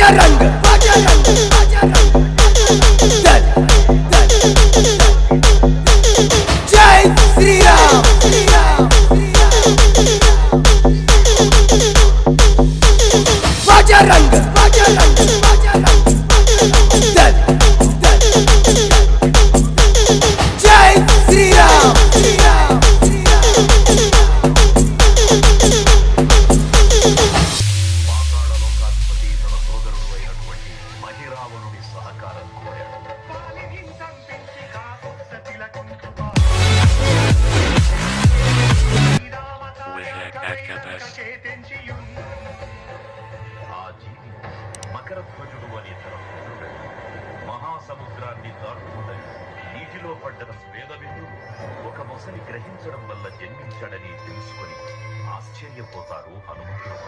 बजरंग दल जय श्री राम बजरंग दल जय श्री राम మకరధ్వజుడు అనే తన పుత్రుడు మహాసముద్రాన్ని దాటుకుందని నీటిలో పడ్డన స్వేదబిందువు ఒక మొసలి గ్రహించడం వల్ల జన్మించాడని తెలుసుకొని ఆశ్చర్యపోతారు హనుమంతుడు.